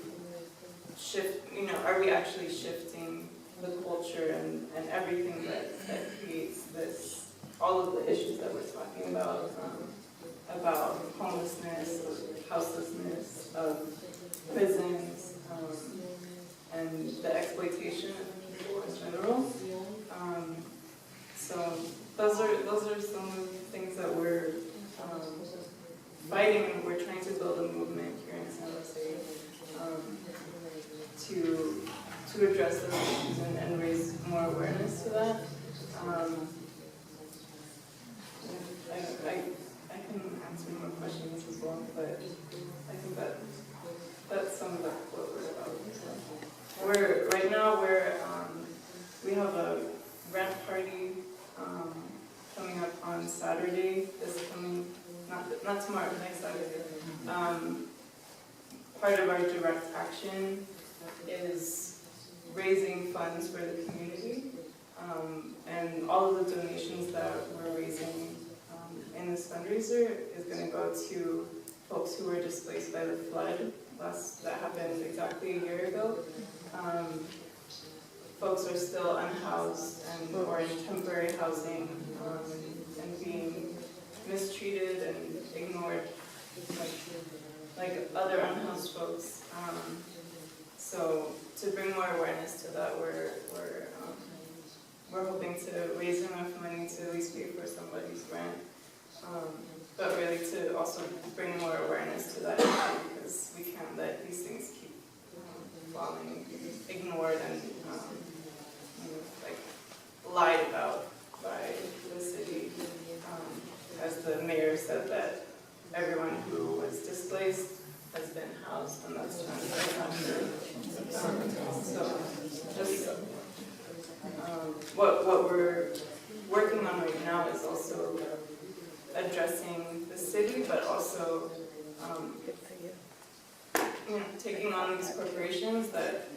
shift? Are we actually shifting the culture and everything that creates this? All of the issues that we're talking about homelessness, houselessness, prisons, and the exploitation of people in general. So those are some of the things that we're fighting, and we're trying to build a movement here in San Jose to address those issues and raise more awareness to that. I can answer more questions as well, but I think that's some of what we're about. Right now we have a rent party coming up on Saturday. Not tomorrow, next Saturday. Part of our direct action is raising funds for the community, and all of the donations that we're raising in this fundraiser is going to go to folks who were displaced by the flood that happened exactly a year ago. Folks are still unhoused or in temporary housing and being mistreated and ignored like other unhoused folks. So to bring more awareness to that, we're hoping to raise enough money to at least pay for somebody's rent, but really to also bring more awareness to that issue, because we can't let these things keep falling, ignored, and lied about by the city. As the mayor said that everyone who was displaced has been housed, and that's not true. So just what we're working on right now is also addressing the city, but also taking on these corporations that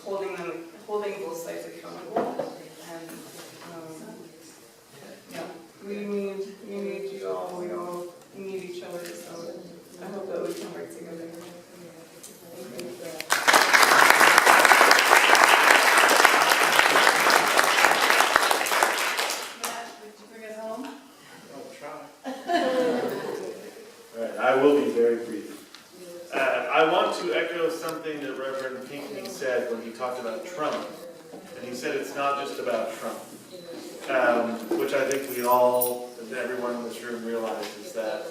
holding both sides accountable. And we need you all. We all need each other. So I hope that we can work together. Thank you. I will be very brief. I want to echo something that Reverend Pinkney said when he talked about Trump. And he said it's not just about Trump. Which I think we all, and everyone in this room realizes that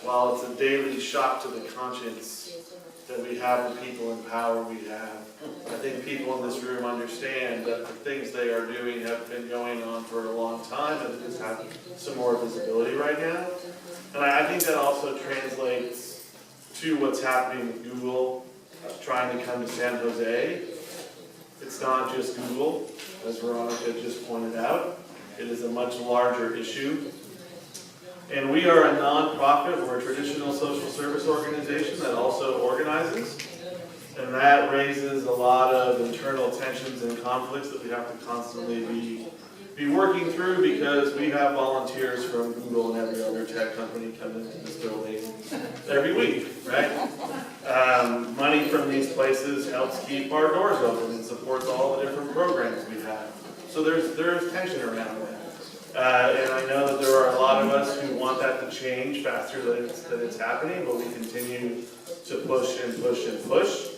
while it's a daily shock to the conscience that we have the people in power we have, I think people in this room understand that the things they are doing have been going on for a long time, and just have some more visibility right now. And I think that also translates to what's happening with Google trying to come to San Jose. It's not just Google, as Veronica just pointed out. It is a much larger issue. And we are a nonprofit. We're a traditional social service organization that also organizes. And that raises a lot of internal tensions and conflicts that we have to constantly be be working through because we have volunteers from Google and every other tech company come into this building every week, right? Money from these places helps keep our doors open and supports all the different programs we have. So there's tension around that. And I know that there are a lot of us who want that to change faster than it's happening, but we continue to push and push and push.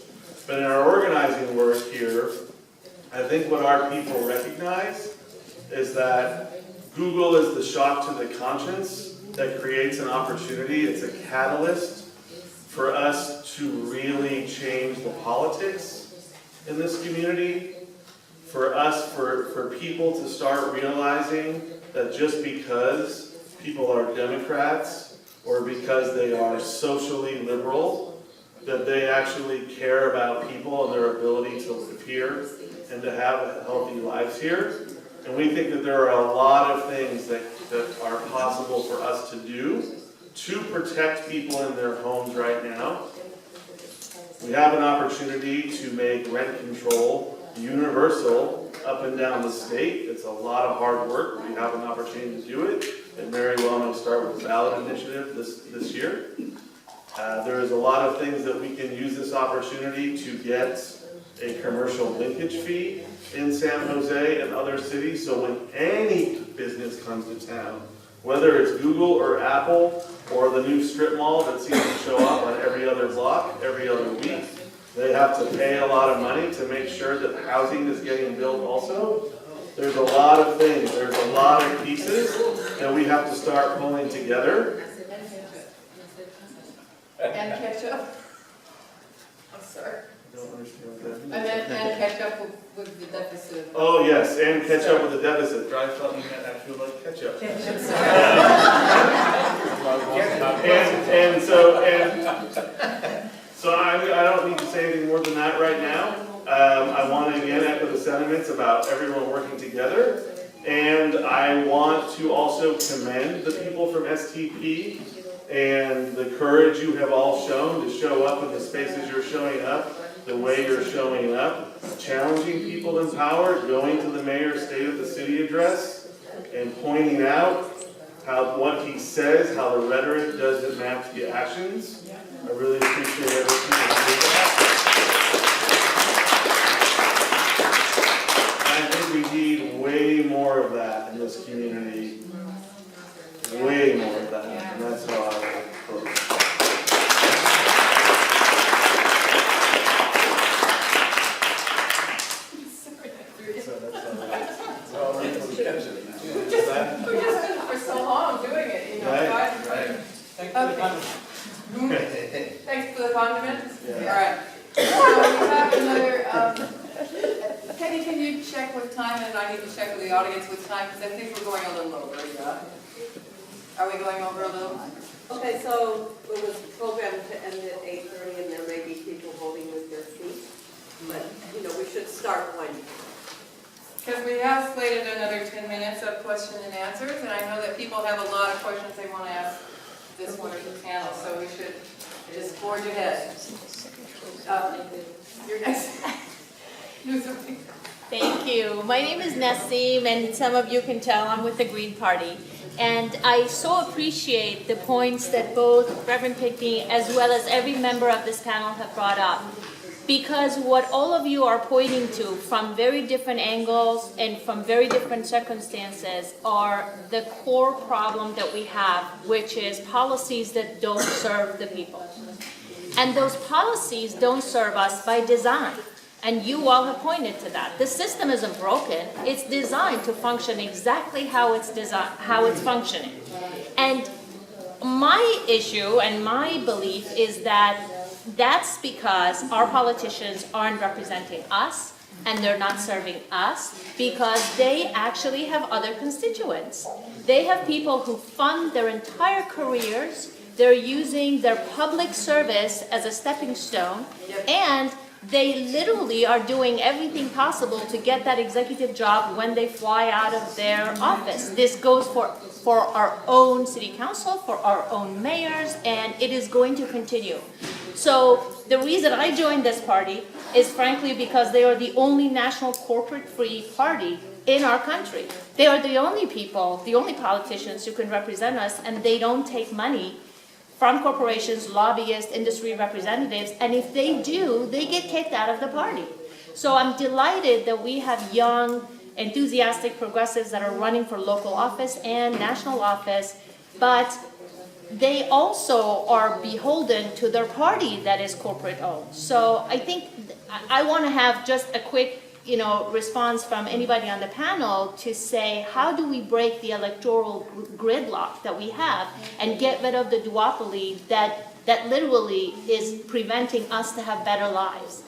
But in our organizing work here, I think what our people recognize is that Google is the shock to the conscience that creates an opportunity. It's a catalyst for us to really change the politics in this community, for us, for people to start realizing that just because people are Democrats or because they are socially liberal, that they actually care about people and their ability to live here and to have healthy lives here. And we think that there are a lot of things that are possible for us to do to protect people in their homes right now. We have an opportunity to make rent control universal up and down the state. It's a lot of hard work. We have an opportunity to do it. It very well may start with the ballot initiative this year. There is a lot of things that we can use this opportunity to get a commercial linkage fee in San Jose and other cities, so when any business comes to town, whether it's Google or Apple or the new strip mall that seems to show up on every other block, every other week, they have to pay a lot of money to make sure that housing is getting built also. There's a lot of things, there's a lot of pieces that we have to start pulling together. And catch up. I'm sorry. I don't understand what that means. And catch up with the deficit. Oh, yes, and catch up with the deficit. I thought you meant actually like ketchup. So I don't need to say anything more than that right now. I want to again echo the sentiments about everyone working together. And I want to also commend the people from STP and the courage you have all shown to show up in the spaces you're showing up, the way you're showing up, challenging people in power, going to the mayor's State of the City address, and pointing out how what he says, how the rhetoric doesn't match the actions. I really appreciate everything that did that. I think we need way more of that in this community. Way more of that, and that's how I would close. We've just been for so long doing it, you know. Right. Thanks for the condiments. Yeah. All right. So we have another, Penny, can you check with time, and I need to check with the audience with time, because I think we're going a little over, yeah? Are we going over a little? Okay, so it was programmed to end at 8:30, and there may be people voting with their feet. But, you know, we should start when. Because we have slated another 10 minutes of question and answers, and I know that people have a lot of questions they want to ask this wonderful panel, so we should just forge ahead. You're next. Do something. Thank you. My name is Nassim, and some of you can tell I'm with the Green Party. And I so appreciate the points that both Reverend Pinkney as well as every member of this panel have brought up. Because what all of you are pointing to from very different angles and from very different circumstances are the core problem that we have, which is policies that don't serve the people. And those policies don't serve us by design. And you all have pointed to that. The system isn't broken. It's designed to function exactly how it's functioning. And my issue and my belief is that that's because our politicians aren't representing us and they're not serving us because they actually have other constituents. They have people who fund their entire careers. They're using their public service as a stepping stone, and they literally are doing everything possible to get that executive job when they fly out of their office. This goes for our own city council, for our own mayors, and it is going to continue. So the reason I joined this party is frankly because they are the only national corporate-free party in our country. They are the only people, the only politicians who can represent us, and they don't take money from corporations, lobbyists, industry representatives, and if they do, they get kicked out of the party. So I'm delighted that we have young, enthusiastic progressives that are running for local office and national office, but they also are beholden to their party that is corporate owned. So I think I want to have just a quick response from anybody on the panel to say, how do we break the electoral gridlock that we have and get rid of the duopoly that literally is preventing us to have better lives?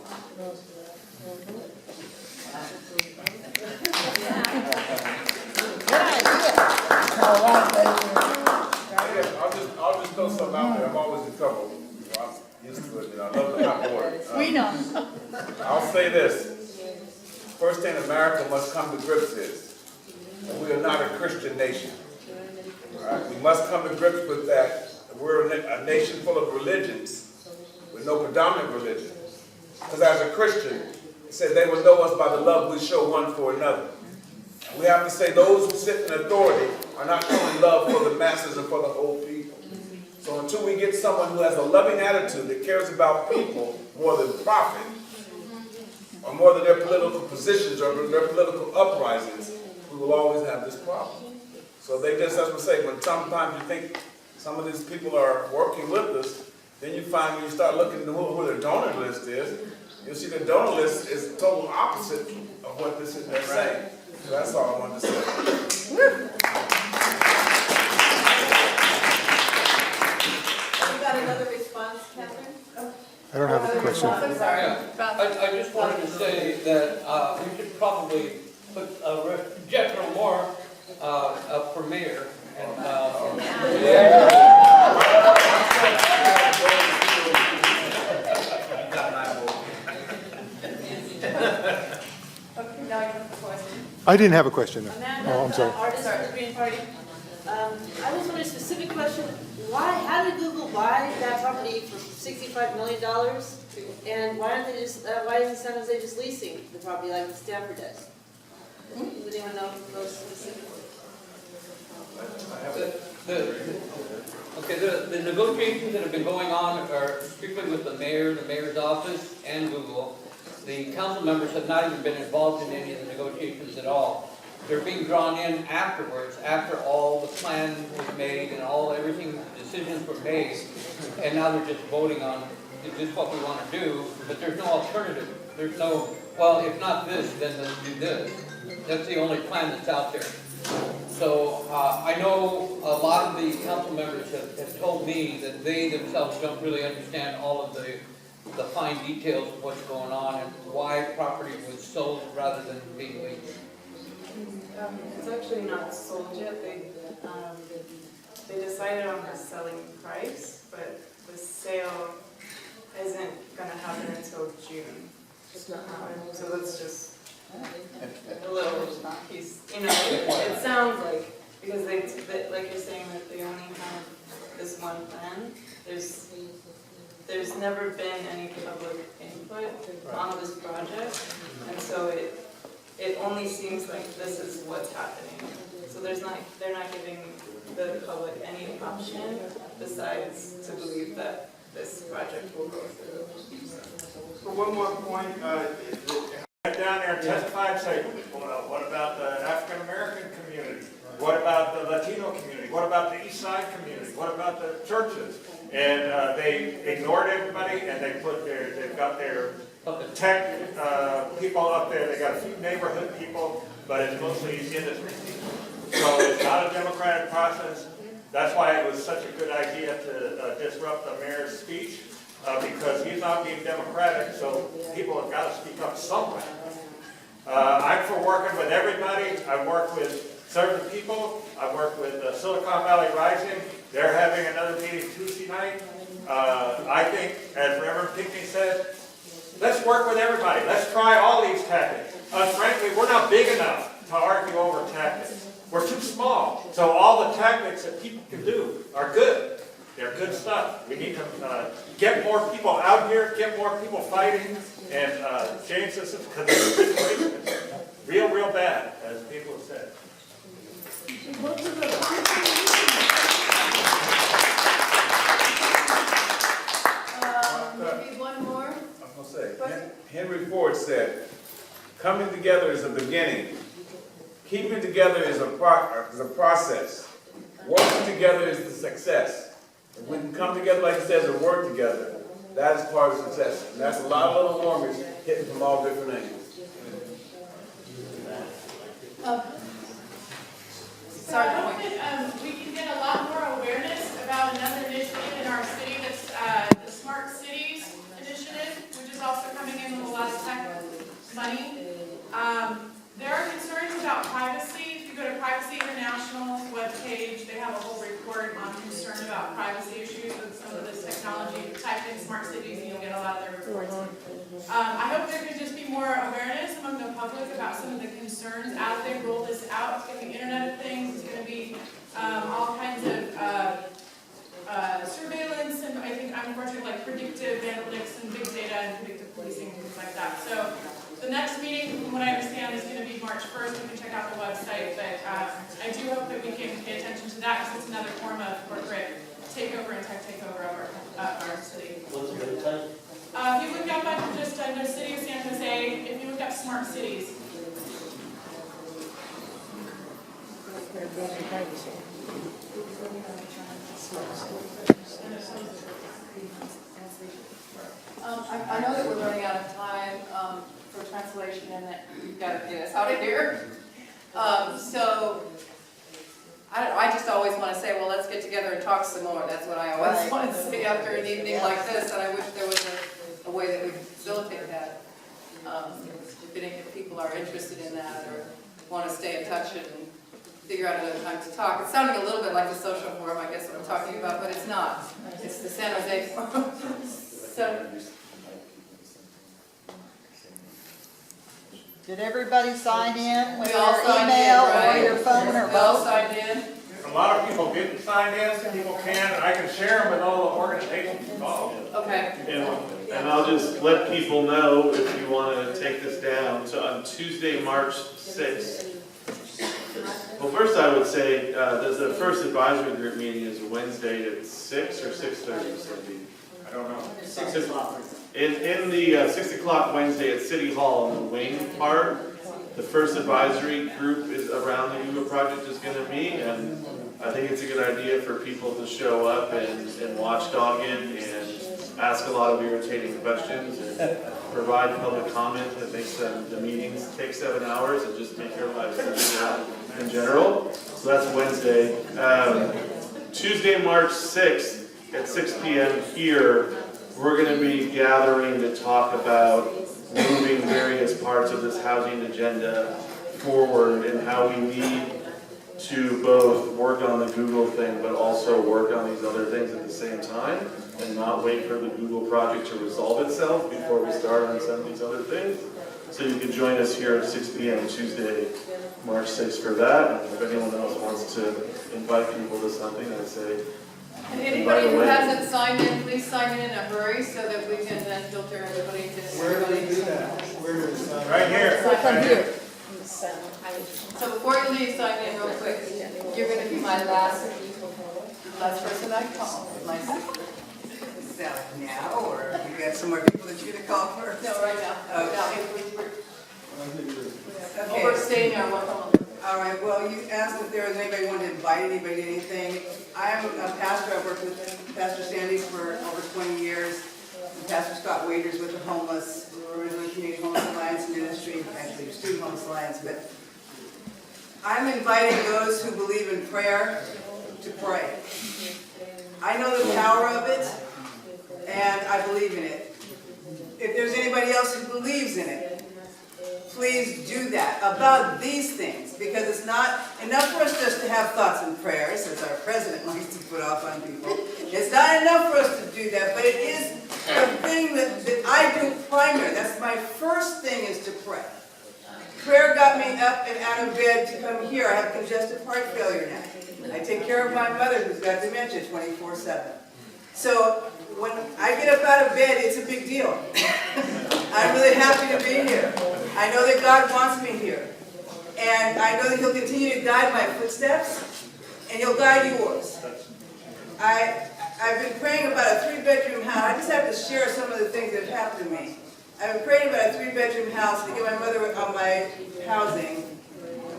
I'll just throw something out there. I'm always in trouble. I'm used to it. I love the hot water. We know. I'll say this. First thing America must come to grips is that we are not a Christian nation. All right? We must come to grips with that. We're a nation full of religions with no predominant religion. Because as a Christian, it says they will know us by the love we show one for another. We have to say those who sit in authority are not showing love for the masses and for the whole people. So until we get someone who has a loving attitude that cares about people more than profit, or more than their political positions or their political uprisings, we will always have this problem. So they just, as we say, when sometimes you think some of these people are working with us, then you find when you start looking at who their donor list is, you'll see the donor list is the total opposite of what this is they're saying. So that's all I wanted to say. You got another response, Catherine? I don't have a question. I just wanted to say that we should probably put Jeff Moore up for mayor. Okay, now you have a question. I didn't have a question. Amanda, Oh, I'm sorry. artist of the Green Party. I was wondering a specific question. How did Google buy that property for $65 million? And why isn't San Jose just leasing the property like Stanford does? Does anyone know those specifically? The negotiations that have been going on are strictly with the mayor's office, and Google. The council members have not even been involved in any of the negotiations at all. They're being drawn in afterwards, after all the plan was made and everything, decisions were made, and now they're just voting on, is this what we want to do? But there's no alternative. There's no, well, if not this, then let's do this. That's the only plan that's out there. So I know a lot of the council members have told me that they themselves don't really understand all of the fine details of what's going on and why property was sold rather than being leased. It's actually not sold yet. They decided on the selling price, but the sale isn't going to happen until June. So that's just a little piece. It sounds like, because like you're saying that they only have this one plan. There's never been any public input on this project, and so it only seems like this is what's happening. So they're not giving the public any option besides to believe that this project will go through. For one more point, down there and testify and say, well, what about the African American community? What about the Latino community? What about the East Side community? What about the churches? And they ignored everybody, and they've got their tech people up there. They got a few neighborhood people, but it's mostly industry people. So it's not a democratic process. That's why it was such a good idea to disrupt the mayor's speech, because he's not being democratic, so people have got to speak up somewhere. I'm for working with everybody. I work with certain people. I work with Silicon Valley Rising. They're having another meeting Tuesday night. I think, as Reverend Pinkney said, let's work with everybody. Let's try all these tactics. Frankly, we're not big enough to argue over tactics. We're too small. So all the tactics that people can do are good. They're good stuff. We need to get more people out here, get more people fighting, and change this because the situation is real bad, as people have said. Maybe one more? I'm gonna say, Henry Ford said, coming together is a beginning. Keeping together is a process. Working together is the success. If we can come together, like it says, and work together, that is part of success. And that's a lot of little warmers hitting from all different angles. So I hope that we can get a lot more awareness about another initiative in our city that's the Smart Cities Initiative, which is also coming in with a lot of tech money. There are concerns about privacy. If you go to Privacy International's webpage, they have a whole report on concern about privacy issues with some of this technology. Type in Smart Cities and you'll get a lot of their reports. I hope there could just be more awareness among the public about some of the concerns as they roll this out. It's going to be Internet of Things. It's going to be all kinds of surveillance and I think unfortunately like predictive analytics and big data and predictive policing and things like that. So the next meeting, from what I understand, is going to be March 1st. You can check out the website, but I do hope that we can pay attention to that because it's another form of corporate takeover and tech takeover of our city. What's the other time? If you look up under just under City of San Jose, if you look up Smart Cities. I know that we're running out of time for translation and that you've got to get us out of here. So, I don't know, I just always want to say, well, let's get together and talk some more. That's what I always want to say after an evening like this, and I wish there was a way that we could facilitate that. If people are interested in that or want to stay in touch and figure out another time to talk. It's sounding a little bit like the social forum, I guess, what I'm talking about, but it's not. It's the San Jose Forum. So, Did everybody sign in with We all their signed in, email right? or your phone or we all both? signed in. A lot of people didn't sign in, people can, and I can share them with all the organizations involved. Okay. And I'll just let people know if you want to take this down. So on Tuesday, March 6th, well, first I would say the first advisory group meeting is Wednesday at 6 or 6:30, Cindy? I don't know. 6 o'clock. In the 6 o'clock Wednesday at City Hall in the wing part, the first advisory group is around the Google project is going to meet, and I think it's a good idea for people to show up and watchdog it and ask a lot of irritating questions and provide public comment that makes the meetings take 7 hours and just make your lives easier in general. So that's Wednesday. Tuesday, March 6th at 6 p.m. here, we're going to be gathering to talk about moving various parts of this housing agenda forward and how we need to both work on the Google thing but also work on these other things at the same time and not wait for the Google project to resolve itself before we start on some of these other things. So you can join us here at 6 p.m. Tuesday, March 6th for that. And if anyone else wants to invite people to something, I'd say And anybody who hasn't signed in, please sign in a hurry so that we can then filter everybody to. Where do they do that? Where do they sign? Right here. Right here. So before you leave, sign in real quick. You're going to be my last person I call. My sister. Now, or you got some more people that you to call first? No, right now. Okay. Okay. Overstaying our welcome. All right, well, you asked if there was anybody who wanted to invite anybody to anything. I am a pastor. I've worked with Pastor Sandy for over 20 years. And Pastor Scott Waiters with the homeless. We're originally Community Homeless Alliance Ministry, actually Student Homeless Alliance, but I'm inviting those who believe in prayer to pray. I know the power of it, and I believe in it. If there's anybody else who believes in it, please do that about these things, because it's not enough for us just to have thoughts and prayers, as our president likes to put off on people. It's not enough for us to do that, but it is the thing that I do primary. That's my first thing, is to pray. Prayer got me up and out of bed to come here. I have congestive heart failure now. I take care of my mother who's got dementia 24/7. So when I get up out of bed, it's a big deal. I'm really happy to be here. I know that God wants me here. And I know that he'll continue to guide my footsteps, and he'll guide yours. I've been praying about a 3-bedroom house. I just have to share some of the things that have happened to me. I've been praying about a 3-bedroom house to give my mother on my housing.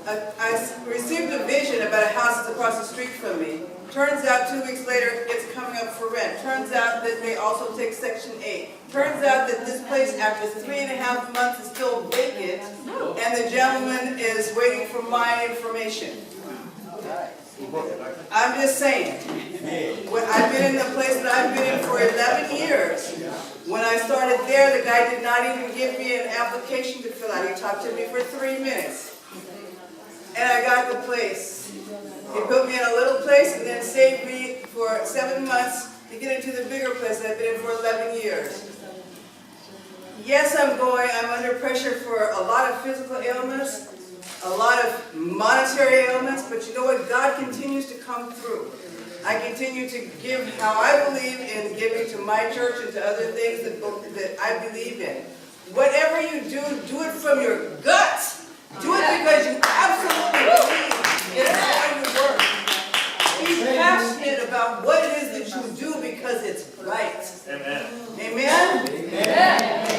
I received a vision about a house that's across the street from me. Turns out 2 weeks later, it's coming up for rent. Turns out that they also take Section 8. Turns out that this place, after 3.5 months, is still vacant, and the gentleman is waiting for my information. I'm just saying. I've been in the place that I've been in for 11 years. When I started there, the guy did not even give me an application to fill out. He talked to me for 3 minutes. And I got the place. He put me in a little place and then saved me for 7 months to get into the bigger place that I've been in for 11 years. Yes, I'm under pressure for a lot of physical ailments, a lot of monetary ailments, but you know what? God continues to come through. I continue to give how I believe in giving to my church and to other things that I believe in. Whatever you do, do it from your guts. Do it because you absolutely believe it's going to work. Be passionate about what it is that you do because it's right. Amen. Amen? Amen.